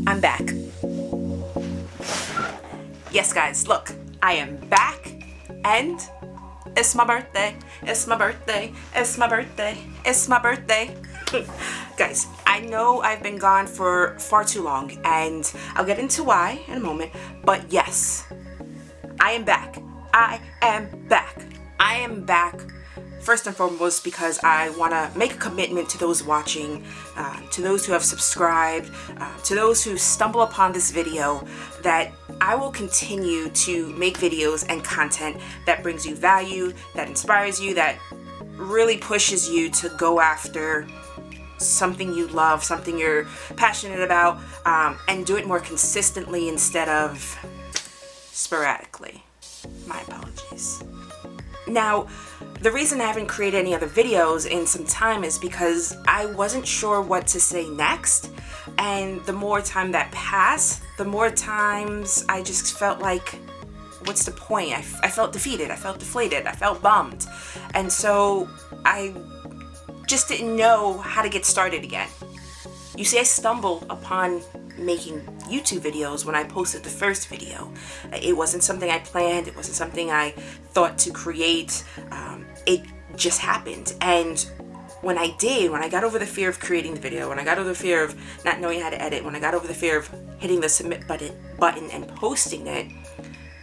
I'm back. Yes, guys, look, I am back, and it's my birthday. It's my birthday. It's my birthday. It's my birthday. Guys, I know I've been gone for far too long, and I'll get into why in a moment, but yes, I am back. I am back. I am back. First and foremost, because I want to make a commitment to those watching, to those who have subscribed, to those who stumble upon this video, that I will continue to make videos and content that brings you value, that inspires you, that really pushes you to go after something you love, something you're passionate about, and do it more consistently instead of sporadically. My apologies. Now, the reason I haven't created any other videos in some time is because I wasn't sure what to say next, and the more time that passed, the more times I just felt like, what's the point? I felt defeated, I felt deflated, I felt bummed, and so I just didn't know how to get started again. You see, I stumbled upon making YouTube videos when I posted the first video. It wasn't something I planned, it wasn't something I thought to create, it just happened. And when I got over the fear of creating the video, when I got over the fear of not knowing how to edit, when I got over the fear of hitting the submit button and posting it,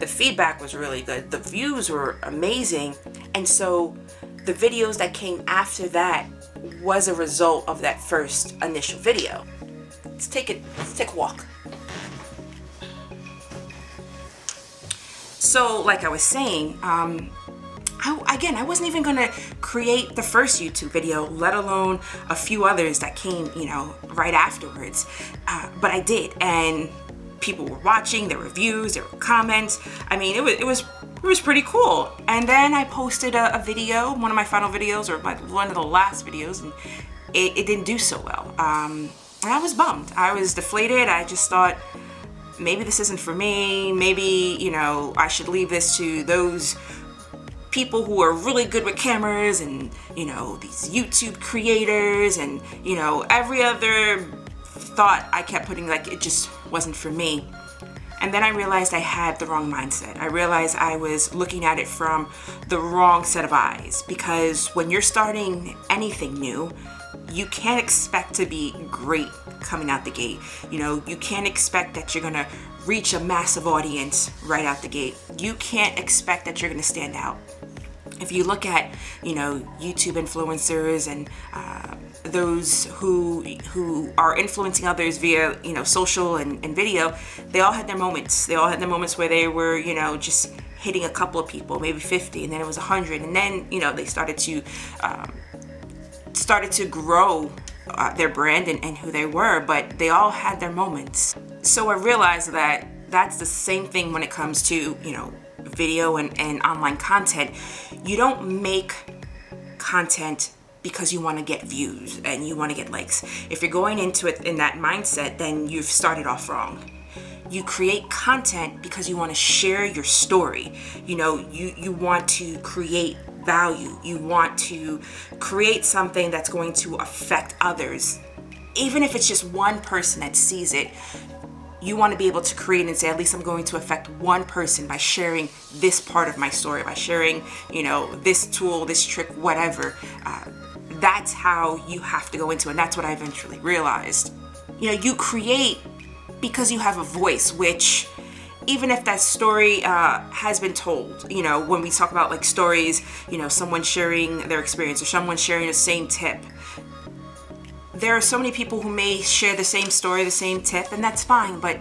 the feedback was really good, the views were amazing, and so the videos that came after that was a result of that first initial video. Let's take a walk. So, like I was saying, I wasn't even gonna create the first YouTube video, let alone a few others that came, right afterwards. But I did, and people were watching. There were views, there were comments. I mean, it was pretty cool. And then I posted a video, one of my final videos, or one of the last videos, and it didn't do so well. And I was bummed. I was deflated. I just thought, maybe this isn't for me. Maybe, I should leave this to those people who are really good with cameras and, these YouTube creators and, every other thought I kept putting, like, it just wasn't for me. And then I realized I had the wrong mindset. I realized I was looking at it from the wrong set of eyes, because when you're starting anything new, you can't expect to be great coming out the gate. You can't expect that you're gonna reach a massive audience right out the gate. You can't expect that you're gonna stand out. If you look at, YouTube influencers and those who are influencing others via, social and video, they all had their moments. They all had their moments where they were, just hitting a couple of people, maybe 50, and then it was 100, and then, they started to grow their brand and who they were, but they all had their moments. So I realized that that's the same thing when it comes to, video and online content. You don't make content because you want to get views and you want to get likes. If you're going into it in that mindset, then you've started off wrong. You create content because you want to share your story. You want to create value. You want to create something that's going to affect others. Even if it's just one person that sees it, you want to be able to create and say, at least I'm going to affect one person by sharing this part of my story, by sharing, this tool, this trick, whatever. That's how you have to go into it. And that's what I eventually realized. You create because you have a voice, which even if that story has been told, when we talk about like stories, someone sharing their experience or someone sharing the same tip, there are so many people who may share the same story, the same tip, and that's fine, but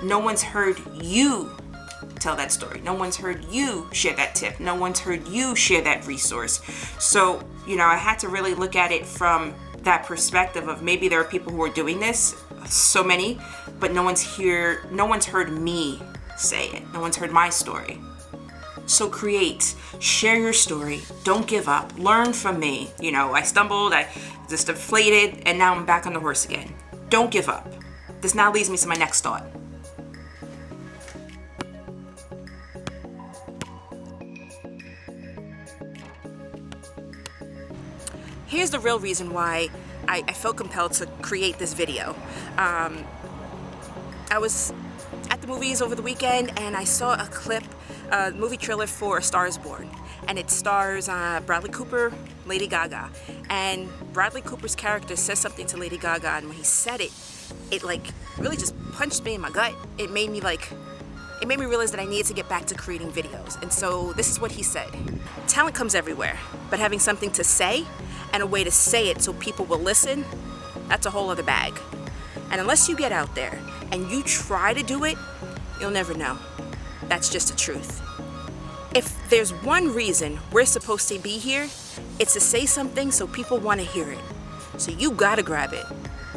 no one's heard you tell that story. No one's heard you share that tip. No one's heard you share that resource. So, I had to really look at it from that perspective of maybe there are people who are doing this, so many, but no one's heard me say it. No one's heard my story. So create, share your story, don't give up, learn from me. I stumbled, I just deflated, and now I'm back on the horse again. Don't give up. This now leads me to my next thought. Here's the real reason why I felt compelled to create this video. I was at the movies over the weekend and I saw a clip, movie trailer for A Star Is Born, and it stars Bradley Cooper, Lady Gaga, and Bradley Cooper's character says something to Lady Gaga, and when he said it, it like really just punched me in my gut. It made me realize that I needed to get back to creating videos. And so this is what he said: talent comes everywhere, but having something to say and a way to say it so people will listen, that's a whole other bag. And unless you get out there and you try to do it, you'll never know. That's just the truth. If there's one reason we're supposed to be here, it's to say something so people want to hear it. So you gotta grab it.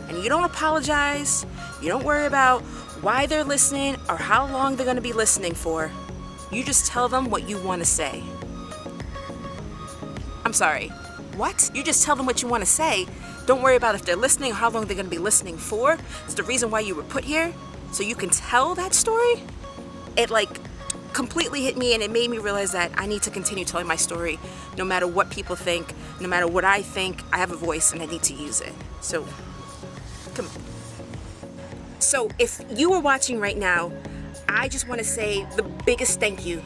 And you don't apologize, you don't worry about why they're listening or how long they're gonna be listening for. You just tell them what you want to say. I'm sorry, what? You just tell them what you want to say. Don't worry about if they're listening or how long they're gonna be listening for. It's the reason why you were put here, so you can tell that story. It like completely hit me, and it made me realize that I need to continue telling my story no matter what people think, no matter what I think. I have a voice and I need to use it. So, come on. So if you are watching right now, I just want to say the biggest thank you.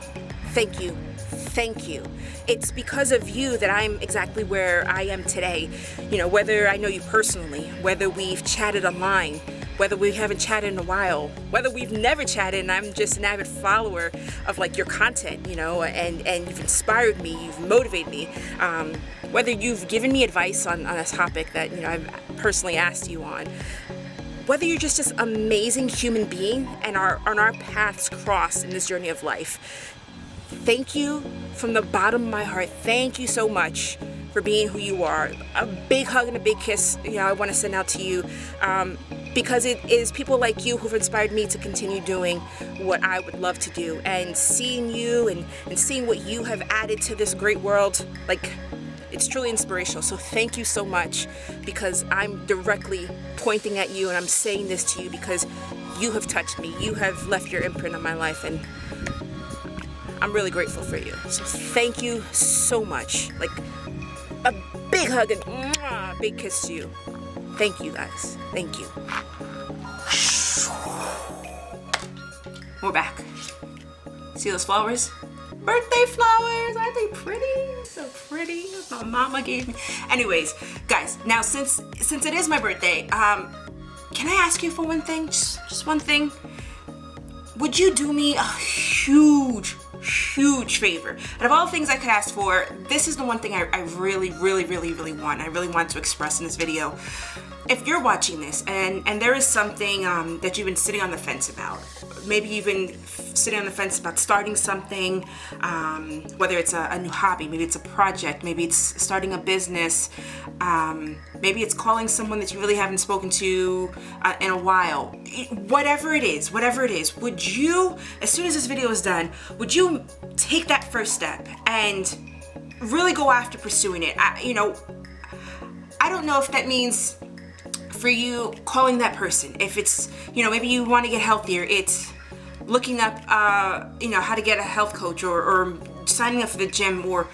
Thank you. Thank you. It's because of you that I'm exactly where I am today. You know, whether I know you personally, whether we've chatted online, whether we haven't chatted in a while, whether we've never chatted and I'm just an avid follower of like your content, you know, and you've inspired me, you've motivated me, whether you've given me advice on a topic that, you know, I've personally asked you on, whether you're just this amazing human being and our paths cross in this journey of life. Thank you from the bottom of my heart. Thank you so much for being who you are. A big hug and a big kiss, you know, I want to send out to you, because it is people like you who've inspired me to continue doing what I would love to do. And seeing you and seeing what you have added to this great world, like, it's truly inspirational. So thank you so much, because I'm directly pointing at you and I'm saying this to you because you have touched me. You have left your imprint on my life, and I'm really grateful for you. So thank you so much. Like, a big hug and a big kiss to you. Thank you guys. Thank you. We're back. See those flowers? Birthday flowers. Aren't they pretty? So pretty. My mama gave me. Anyways, guys, now since it is my birthday, can I ask you for one thing? Just one thing. Would you do me a huge favor? Out of all the things I could ask for, this is the one thing I really want. I really want to express in this video. If you're watching this and there is something that you've been sitting on the fence about, maybe you've been sitting on the fence about starting something, whether it's a new hobby, maybe it's a project, maybe it's starting a business, maybe it's calling someone that you really haven't spoken to in a while, whatever it is, would you, as soon as this video is done, would you take that first step and really go after pursuing it? I don't know if that means for you calling that person. If it's, maybe you want to get healthier, it's looking up, how to get a health coach, or signing up for the gym, or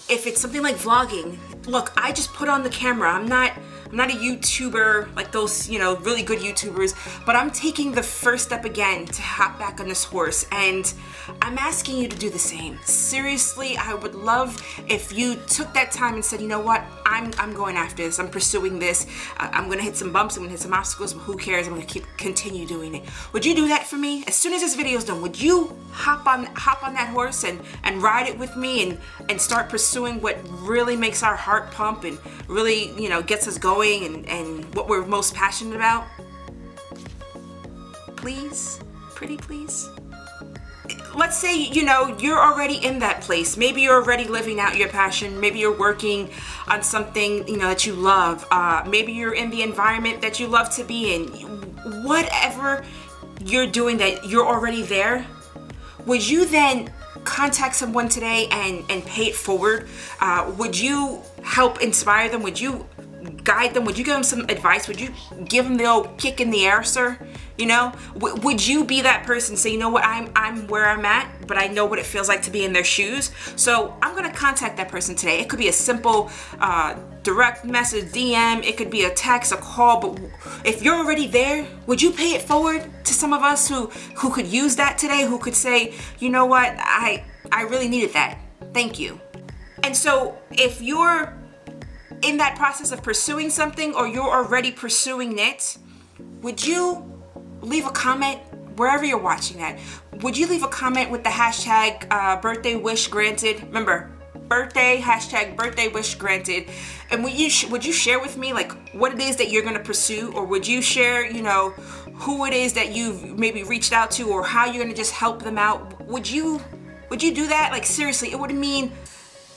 if it's something like vlogging. Look, I just put on the camera. I'm not a YouTuber like those, really good YouTubers, but I'm taking the first step again to hop back on this horse, and I'm asking you to do the same. Seriously, I would love if you took that time and said, you know what, I'm going after this, I'm pursuing this, I'm gonna hit some bumps, I'm gonna hit some obstacles, but who cares, I'm gonna continue doing it. Would you do that for me? As soon as this video is done, would you hop on that horse and ride it with me and start pursuing what really makes our heart pump and really, gets us going and what we're most passionate about? Please, pretty please. Let's say, you're already in that place. Maybe you're already living out your passion. Maybe you're working on something, that you love. Maybe you're in the environment that you love to be in. Whatever you're doing that you're already there, would you then contact someone today and pay it forward? Would you help inspire them? Would you guide them? Would you give them some advice? Would you give them the old kick in the air, sir? You know, would you be that person, say, you know what, I'm where I'm at, but I know what it feels like to be in their shoes. So I'm gonna contact that person today. It could be a simple direct message, DM, it could be a text, a call, but if you're already there, would you pay it forward to some of us who could use that today, who could say, you know what, I really needed that, thank you. And so if you're in that process of pursuing something, or you're already pursuing it, would you leave a comment wherever you're watching at? Would you leave a comment with the hashtag birthday wish granted? Remember, birthday, hashtag birthday wish granted. And would you share with me like what it is that you're gonna pursue, or would you share, you know, who it is that you've maybe reached out to, or how you're gonna just help them out? Would you do that? Like seriously, it would mean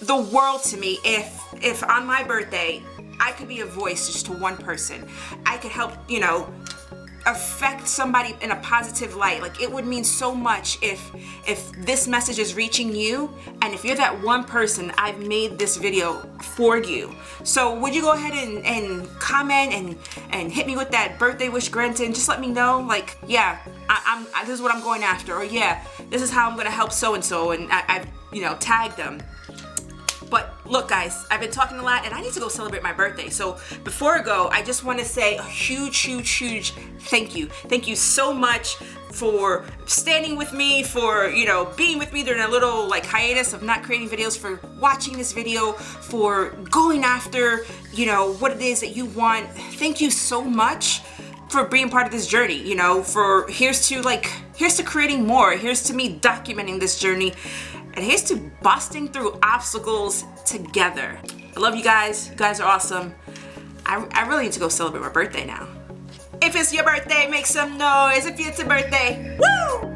the world to me if on my birthday I could be a voice just to one person. I could help, you know, affect somebody in a positive light. Like it would mean so much if this message is reaching you, and if you're that one person, I've made this video for you. So would you go ahead and comment and hit me with that birthday wish granted, and just let me know, like, yeah, this is what I'm going after, or yeah, this is how I'm gonna help so and so, and I've, you know, tagged them. But look guys, I've been talking a lot and I need to go celebrate my birthday. So before I go, I just want to say a huge thank you. Thank you so much for standing with me, for, you know, being with me during a little like hiatus of not creating videos, for watching this video, for going after, you know, what it is that you want. Thank you so much for being part of this journey, you know, for here's to creating more, here's to me documenting this journey, and here's to busting through obstacles together. I love you guys. You guys are awesome. I really need to go celebrate my birthday now. If it's your birthday, make some noise. If it's a birthday, woo!